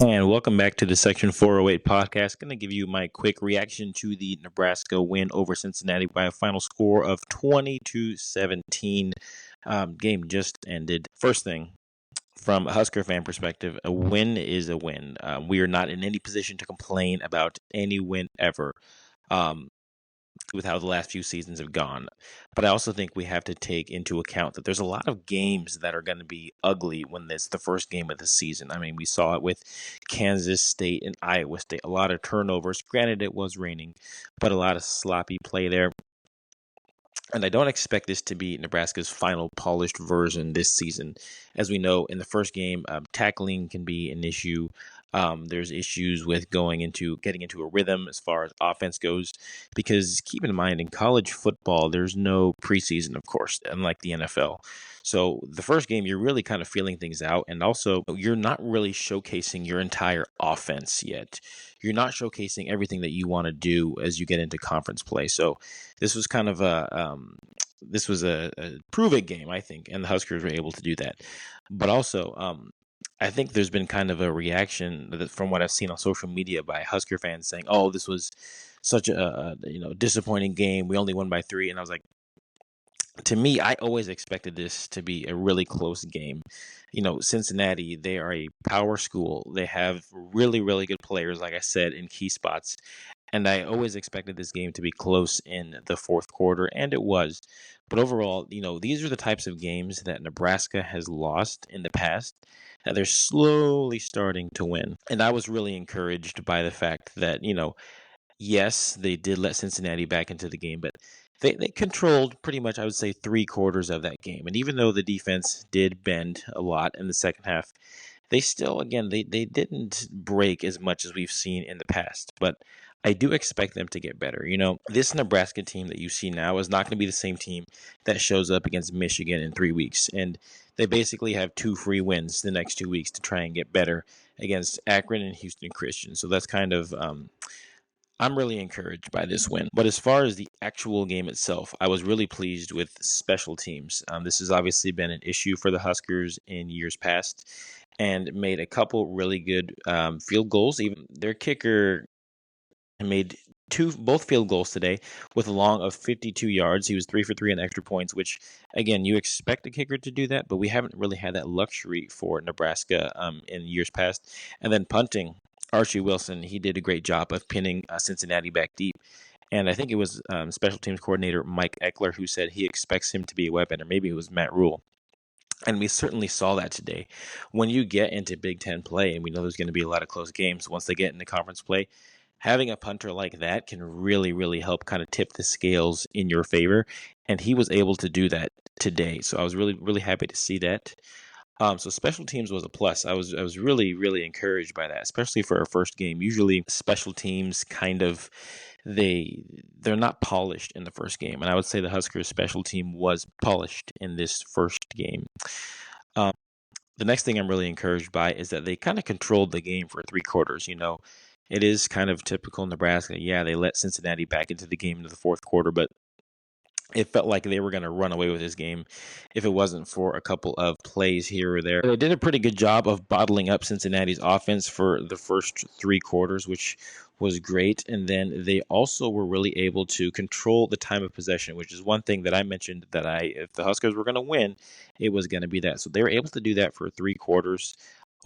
And welcome back to the Section 408 podcast. Going to give you my quick reaction to the Nebraska win over Cincinnati by a final score of 20-17. Game just ended. First thing, from a Husker fan perspective, a win is a win. We are not in any position to complain about any win ever. With how the last few seasons have gone. But I also think we have to take into account that there's a lot of games that are going to be ugly when it's the first game of the season. I mean, we saw it with Kansas State and Iowa State. A lot of turnovers. Granted, it was raining, but a lot of sloppy play there. And I don't expect this to be Nebraska's final polished version this season. As we know, in the first game, tackling can be an issue. There's issues with getting into a rhythm as far as offense goes, because keep in mind, in college football, there's no preseason, of course, unlike the NFL. So the first game, you're really kind of feeling things out, and also you're not really showcasing your entire offense yet. You're not showcasing everything that you want to do as you get into conference play. So this was kind of a prove it game, I think, and the Huskers were able to do that. But also, I think there's been kind of a reaction from what I've seen on social media by Husker fans saying, "Oh, this was such a disappointing game. We only won by 3." And I was like, to me, I always expected this to be a really close game. Cincinnati, they are a power school. They have really, really good players, like I said, in key spots. And I always expected this game to be close in the fourth quarter, and it was. But overall, these are the types of games that Nebraska has lost in the past that they're slowly starting to win. And I was really encouraged by the fact that, yes, they did let Cincinnati back into the game, but they controlled pretty much, I would say, 3/4 of that game. And even though the defense did bend a lot in the second half, they still, again, they didn't break as much as we've seen in the past. But I do expect them to get better. This Nebraska team that you see now is not going to be the same team that shows up against Michigan in 3 weeks. And they basically have 2 free wins the next 2 weeks to try and get better against Akron and Houston Christian. So that's kind of I'm really encouraged by this win. But as far as the actual game itself, I was really pleased with special teams. This has obviously been an issue for the Huskers in years past, and made a couple really good field goals. Even their kicker made both field goals today with a long of 52 yards. He was 3 for 3 on extra points, which, again, you expect a kicker to do that, but we haven't really had that luxury for Nebraska in years past. And then punting, Archie Wilson, he did a great job of pinning Cincinnati back deep. And I think it was special teams coordinator Mike Eckler who said he expects him to be a weapon, or maybe it was Matt Rule. And we certainly saw that today. When you get into Big Ten play, and we know there's going to be a lot of close games once they get into conference play, having a punter like that can really, really help kind of tip the scales in your favor. And he was able to do that today. So I was really, really happy to see that. So special teams was a plus. I was really, really encouraged by that, especially for our first game. Usually special teams kind of they're not polished in the first game, and I would say the Huskers special team was polished in this first game. The next thing I'm really encouraged by is that they kind of controlled the game for 3/4. It is kind of typical Nebraska. Yeah, they let Cincinnati back into the game in the fourth quarter, but it felt like they were going to run away with this game if it wasn't for a couple of plays here or there. They did a pretty good job of bottling up Cincinnati's offense for the first 3/4, which was great. And then they also were really able to control the time of possession, which is one thing that I mentioned that if the Huskers were going to win, it was going to be that. So they were able to do that for 3/4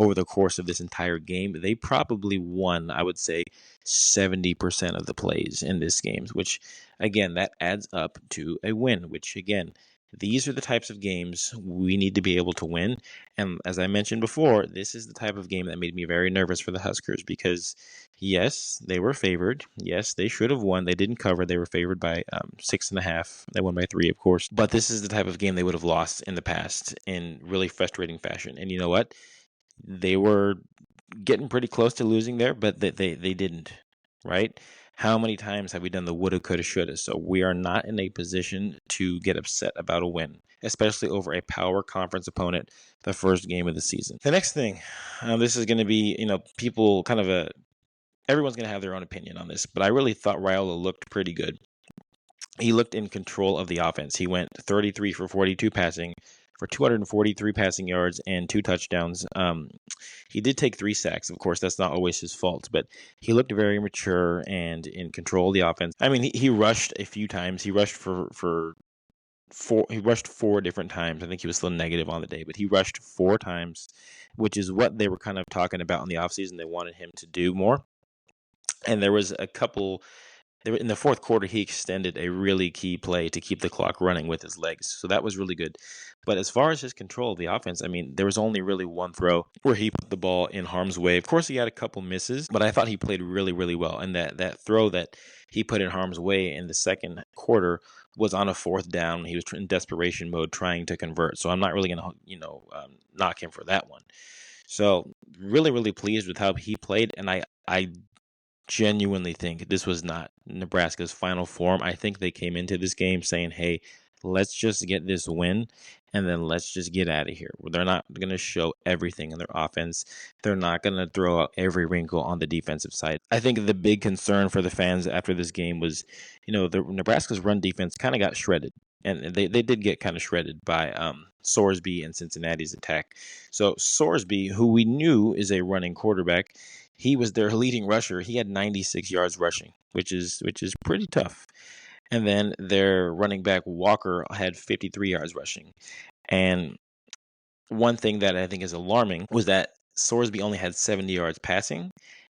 over the course of this entire game. They probably won, I would say, 70% of the plays in this game, which, again, that adds up to a win, which, again, these are the types of games we need to be able to win. And as I mentioned before, this is the type of game that made me very nervous for the Huskers because, yes, they were favored. Yes, they should have won. They didn't cover. They were favored by 6.5. They won by 3, of course. But this is the type of game they would have lost in the past in really frustrating fashion. And you know what? They were getting pretty close to losing there, but they didn't, right? How many times have we done the woulda, coulda, shoulda? So we are not in a position to get upset about a win, especially over a power conference opponent, the first game of the season. The next thing, this is going to be, people everyone's going to have their own opinion on this, but I really thought Raiola looked pretty good. He looked in control of the offense. He went 33 for 42 passing for 243 passing yards and 2 touchdowns. He did take 3 sacks. Of course, that's not always his fault, but he looked very mature and in control of the offense. I mean, he rushed a few times. He rushed for 4 different times. I think he was still negative on the day, but he rushed 4 times, which is what they were kind of talking about in the offseason. They wanted him to do more. And there was a couple in the fourth quarter, he extended a really key play to keep the clock running with his legs. So that was really good. But as far as his control of the offense, I mean, there was only really one throw where he put the ball in harm's way. Of course, he had a couple misses, but I thought he played really, really well. And that throw that he put in harm's way in the second quarter was on a 4th down. He was in desperation mode trying to convert. So I'm not really going to, knock him for that one. So really, really pleased with how he played. And I genuinely think this was not Nebraska's final form. I think they came into this game saying, hey, let's just get this win, and then let's just get out of here. They're not going to show everything in their offense. They're not going to throw out every wrinkle on the defensive side. I think the big concern for the fans after this game was, Nebraska's run defense kind of got shredded. And they did get kind of shredded by Sorsby and Cincinnati's attack. So Sorsby, who we knew is a running quarterback, he was their leading rusher. He had 96 yards rushing, which is pretty tough. And then their running back Walker had 53 yards rushing. And one thing that I think is alarming was that Sorsby only had 70 yards passing,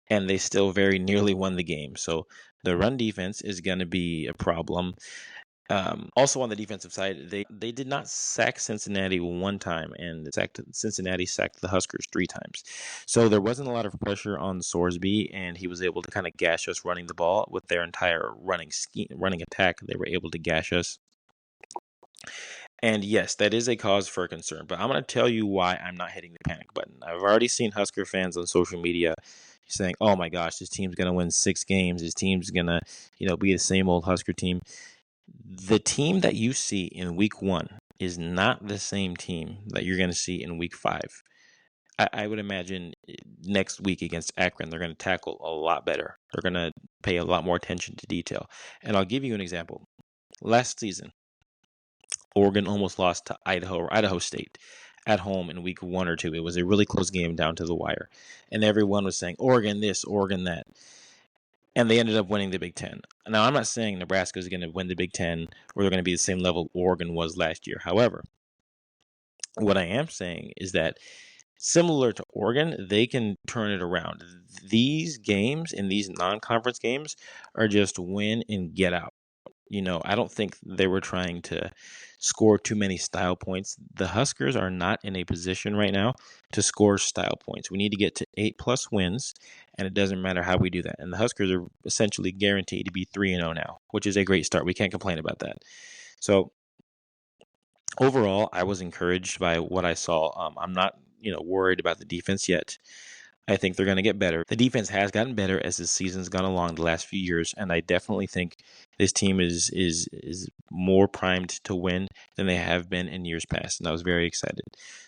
and they still very nearly won the game. So the run defense is going to be a problem. Also on the defensive side, they did not sack Cincinnati one time, and Cincinnati sacked the Huskers 3 times. So there wasn't a lot of pressure on Sorsby, and he was able to kind of gash us running the ball with their entire running attack. They were able to gash us. And yes, that is a cause for concern, but I'm going to tell you why I'm not hitting the panic button. I've already seen Husker fans on social media saying, oh my gosh, this team's going to win 6 games. This team's going to, be the same old Husker team. The team that you see in week 1 is not the same team that you're going to see in week 5. I would imagine next week against Akron, they're going to tackle a lot better. They're going to pay a lot more attention to detail. And I'll give you an example. Last season, Oregon almost lost to Idaho State at home in week 1 or 2. It was a really close game down to the wire. And everyone was saying, Oregon this, Oregon that. And they ended up winning the Big Ten. Now, I'm not saying Nebraska is going to win the Big Ten or they're going to be the same level Oregon was last year. However, what I am saying is that similar to Oregon, they can turn it around. These games and these non-conference games are just win and get out. I don't think they were trying to score too many style points. The Huskers are not in a position right now to score style points. We need to get to 8+ wins, and it doesn't matter how we do that. And the Huskers are essentially guaranteed to be 3-0 now, which is a great start. We can't complain about that. So overall, I was encouraged by what I saw. I'm not, worried about the defense yet. I think they're going to get better. The defense has gotten better as the season's gone along the last few years, and I definitely think this team is more primed to win than they have been in years past, and I was very excited.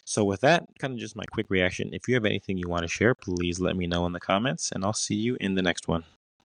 So with that, kind of just my quick reaction. If you have anything you want to share, please let me know in the comments, and I'll see you in the next one.